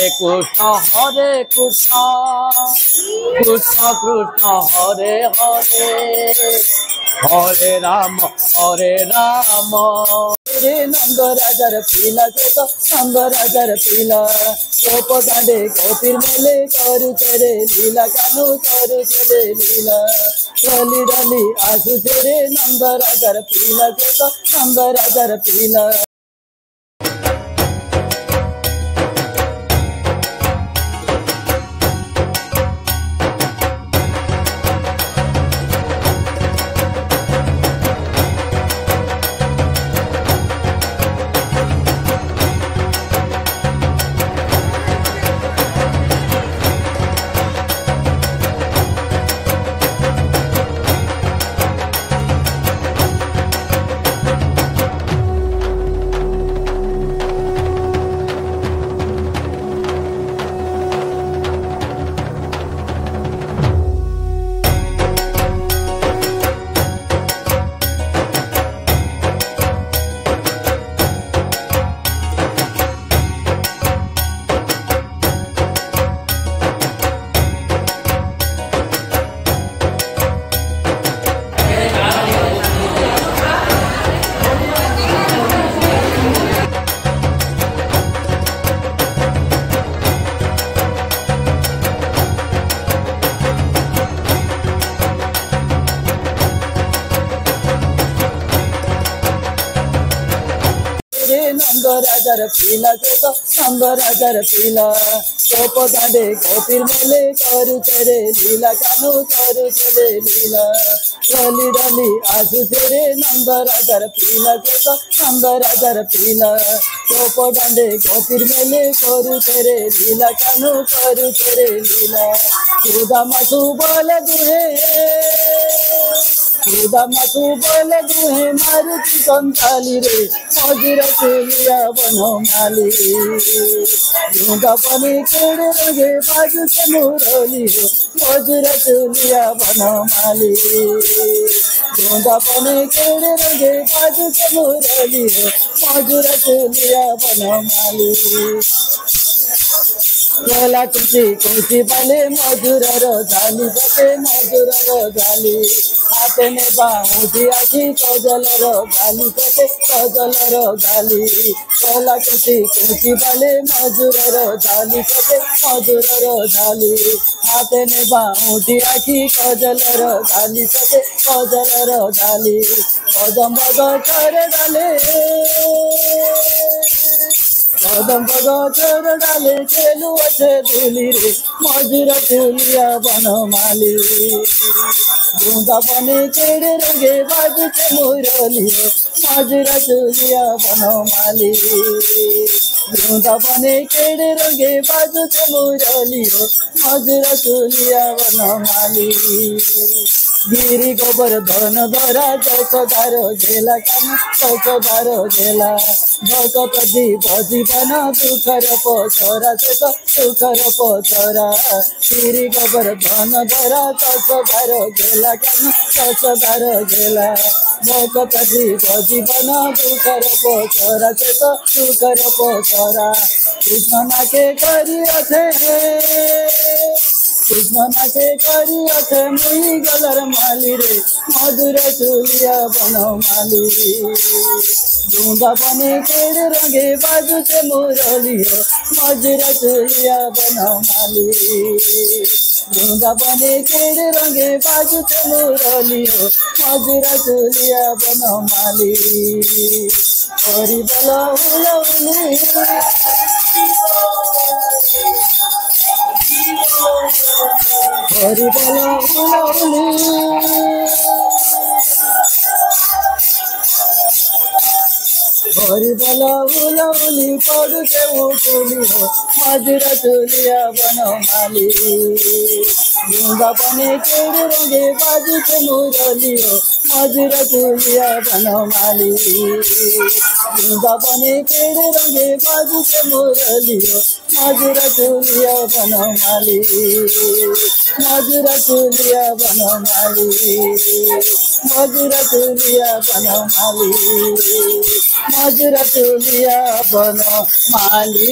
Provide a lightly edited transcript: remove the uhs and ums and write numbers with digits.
Hare Krishna, Krishna Krishna Hare Hare, Hare Rama, Hare Rama. Hare Nanda Rajar Pila Chota, Nanda Rajar Pila, Gopa Gande Gopir Mele, Karu Tere Lila, Kanu Karu Tere Lila, Rali Rali Asu Tere Nanda Rajar Pila Chota, Nanda Rajar Pila. Nanda Rajar Pila Chota, Nanda Rajar Pila, Gopa Gande Gopir Mele, Karu Tere Lila, Kanu Karu Tere Lila, Rali Rali Asu Tere Nanda Rajar Pila Chota, Nanda Rajar Pila, Gopa Gande Gopir Mele, Karu Tere Lila, Kanu Karu Tere Lila, Sudama Subala Duhe, Sudama Subala Duhe, Maruti Santali Re, Majira Tuliya Banamali, Yunga Pani Kede Range Baju Se Murali Ho, Majira Tuliya Banamali, Yunga Pani Kede Range Baju Se Murali Ho, Majira Tuliya Banamali. Kola Kuchi Kuchi Bale Majura Rojali Bate Majura Rojali Atene Baudi Aki Kajal Rojali Bate Kajal Rojali Kola Kuchi Kuchi Bale Majura Rojali Bate Majura Rojali Atene Baudi Aki Kajal Rojali Bate Kajal Rojali Kodam Baga Chare Dale Kodam Baga Chare Dale Chelu Ache Duli Re Majura Tuliya Banamali Yunga Pani Kede Range Baju Se Murali Ho Majura Tuliya Banamali Yunga Pani Kede Range Baju Se Murali Ho Majura Tuliya Banamali Giri Govardhan Dhara Jasodhara Jela Kanu Jasodhara Jela Bhagapati Bhajivana Dukhara Pochara Seta Dukhara Pochara Giri Govardhan Dhara Jasodhara Jela Kanu Jasodhara Jela Bhagapati Bhajivana Dukhara Pochara Seta Dukhara Pochara Krishna Ke Kari Athe Krishna ke kari athe mui galar mali re Madura Tuliya Banamali Yunga Pani Kede Range Baju Se Murali Ho Madura Tuliya Banamali Yunga Pani Kede Range Baju Se Murali Ho Madura Tuliya Banamali Hari Bala Ula Uli Hari Bala Ula Uli Hari Bala Ula Uli Padu Se Utuli Ho Majura Tuliya Banamali Yunga Pani Kede Range Baju Se Murali Ho Majura Tuliya Banamali Yunga Pani Kede Range Baju Se Murali Ho Majura Tuliya Banamali Majura Tuliya Banamali Majura Tuliya Banamali Majura Tuliya Banamali